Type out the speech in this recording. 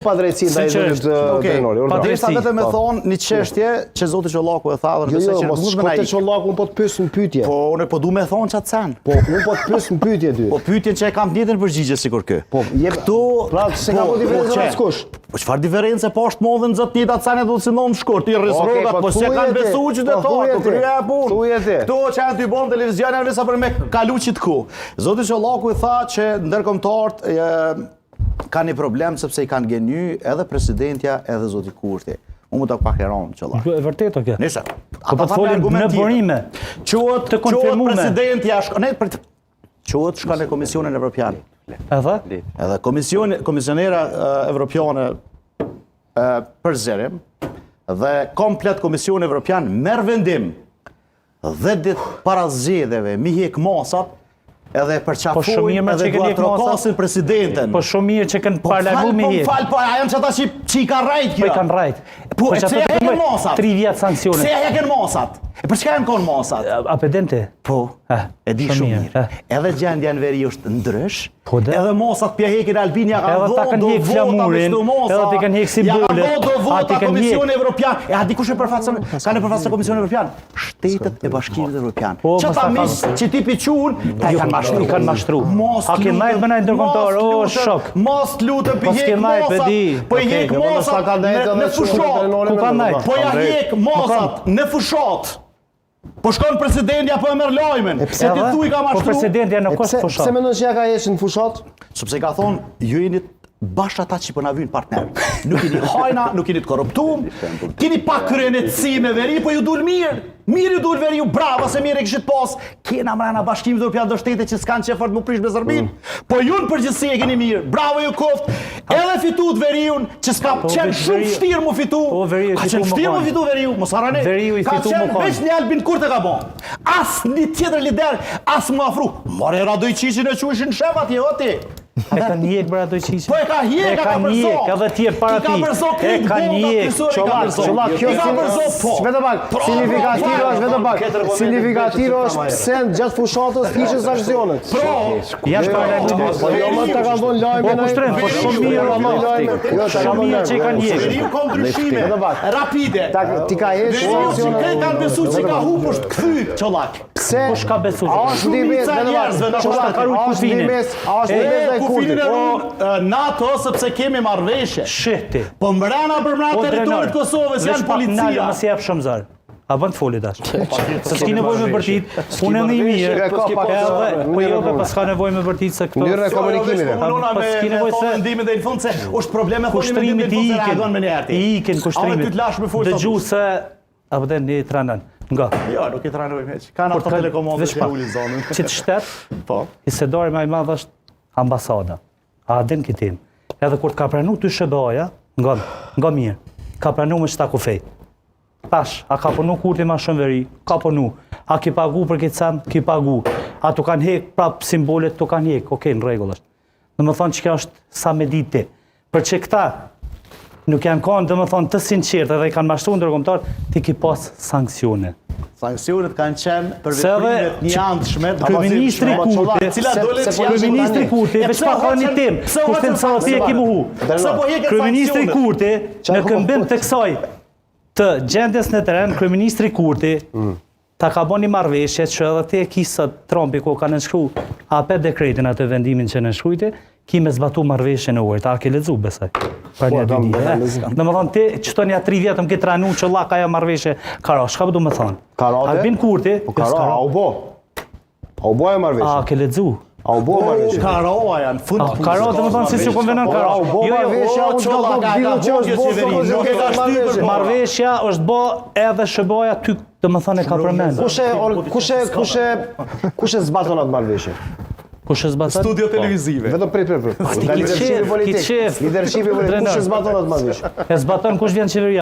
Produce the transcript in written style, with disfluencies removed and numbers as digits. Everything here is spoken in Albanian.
Padrejtësi ndaj zotit Drenori. Padrejtësi vetëm me thonë një çështje që zoti Çollaku e tha dhe besoj që mos te Çollaku po të pyes në pyetje. Po unë po du me thonë çat sen. Po unë po të pyes në pyetje ty. Po pyetjen që e kam njëjtën përgjigje sikur kë. Po jep këtu pra se ka diferencë me skush. Po çfarë diferencë po është modën zot njëta sen do të sinon shkurt i rrezrogat po se kanë besuar qytetarët po krya punë. Këto që janë dy bon televizion janë sa për me kaluçit ku. Zoti Çollaku i tha që ndërkombëtarët ka një problem sepse i kanë gëny edhe presidentja edhe zoti Kurti. Unë më të pak heron Çollaku. E vërtet o kjo? Nisa. Po të folim në burime. Quhet të konfirmuar presidentja quhet shkon në Komisionin Evropian. Edhe? Edhe komisionera evropiane për zërim dhe komplet Komisioni Evropian merr vendim 10 ditë para zgjedhjeve mi hiq masat edhe përqafojnë edhe duat trokasin presidenten. Po shumë mirë që kanë parlamu me jetë. Po falë, po janë që ata që i kanë rajt kjo. Po i kanë rajt. Po që e heken masat. 3 vjetë sankcione. Se e heken masat. E për çka janë konë masat? A pedente? Po, e di shumë mirë. Edhe gjendja në veri është ndrysh, edhe masat pja hekin Albania ka dhonë do vota me shtu masat. Edhe ti kanë hek simbolet. Ja ka do vota Komisioni Evropian. E a di kush e përfaqëson? Ka në përfaqëson Komisioni Evropian? Shtetet e Bashkimit Evropian. Çata mis që ti piçun, ta kanë mashtru. A ke majt më najtë ndërkombëtar, o shok. Mos lutë për hek masat, po i hek masat në fushat. Ku ka najtë? Po ja hek masat në fushat. Po shkon presidentja po e merr lajmin. Pse ti thuaj ka mashtru? Po presidentja në kost fushat. Pse mendon që ja ka hequr në fushat? Sepse ka thonë ju jeni bashkë ata që po na vijnë partner. Nuk jeni hajna, nuk jeni të korruptum, keni pak kryenetësi me veri, po ju dul mirë. Mirë ju dul veri ju brava se mirë e kishit pas. Kena mrena Bashkimit Evropian do shtete që s'kan çefort më prish me zërbim. Po ju në përgjithësi e keni mirë. Bravo ju koft. Edhe fituat veriun që s'ka qenë shumë vështirë mu fitu. Ka qenë vështirë mu fitu veriu, mos harroni. Ka qenë veç një Albin Kurti ka bon. As një tjetër lider, as më afru. More Radojqiçin e quishin shef atje oti. E ka njek bërë Radojqiçin. Po e ka njek, ka përzok. Edhe tjerë para ti. E ka njek. Çollak, kjo vetëm pak. Signifikativo është pse gjatë fushatës hiqën sankcionet. Janë paralajmëruar. Po jo më ta kanë dhënë lajmin ai. Po shumë mirë valla. Shumë mirë që kanë njek. Veriu ka ndryshime rapide. Ti ka hequr sankcionet. Veriu kanë besuar se ka humbur është kthy Çollak. Pse? Kush ka besuar? Është ndihmës njerëzve në Kufinin e NATO sepse kemi marrëveshje. Shihti. Po mbrana për mbrana territorit Kosovës janë policia. Mos jap shumë zor. A bën të foli tash. Se s'ki nevojë me bërtit, unë më i mirë. Po jo, pas ka nevojë me bërtit se këto. Mënyra e komunikimit. Po s'ki nevojë se ndimin dhe në fund se është probleme kushtrimit i ikin kushtrimet. Dëgju se apo dhe një tranan. Nga. Jo, nuk i tranoj me që. Kanë ato telekomandë që ulin zonën. Që të shtet, i sedari më i madh është ambasada. A din kitin. Edhe kur ka pranu ty SBA-ja, nga mirë. Ka pranu me qëta kufej. Tash, a ka punu Kurti ma shumë veri? Ka punu. A ki pagu për këtë sen? Ki pagu. A tu kanë hek prap simbolet, tu kanë hek. Okej, në regull është. Dhe më thonë që kjo është sa me diti. Për që këta nuk janë kanë, dhe më thonë, të sinqertë edhe i kanë mashtru ndërkombëtar, ti ki pas sankcione. Sankcionet kanë qenë për veprimet një antshme. Kryeministri Kurti, veç pa ka një tim, kushtim sa ti e ki muhu. Kryeministri Kurti, në këmbim të kësaj të gjendjes në teren, Kryeministri Kurti ta ka bo një marrëveshje që edhe te kisa Trumpi ku ka nënshkru ape dekretin atë vendimin që nënshkrujti, ki me zbatu marrëveshje në ujtë. A ke lezu besaj? Për një dy ditë. Në më thonë, ti qëto një 3 vjetëm ke tranu që la ka ja marrëveshje kara. Shka përdu me thonë? Albin Kurti... A u bo? A u bo e marrëveshje? A ke lezu? A u bo marrëveshje? Karoa janë fund. Karoa të më thonë si që konvenon Karoa. A u bo marrëveshja, u shka marrëveshja është bo edhe shëboja ty të më thonë e ka përmenë. Kushe zbaton atë marrëveshje? Kushe zbaton? Studio televizive. Vetëm prit. Lidershipi politik. Kushe zbaton atë marrëveshje? E zbaton kush vjen qeveria.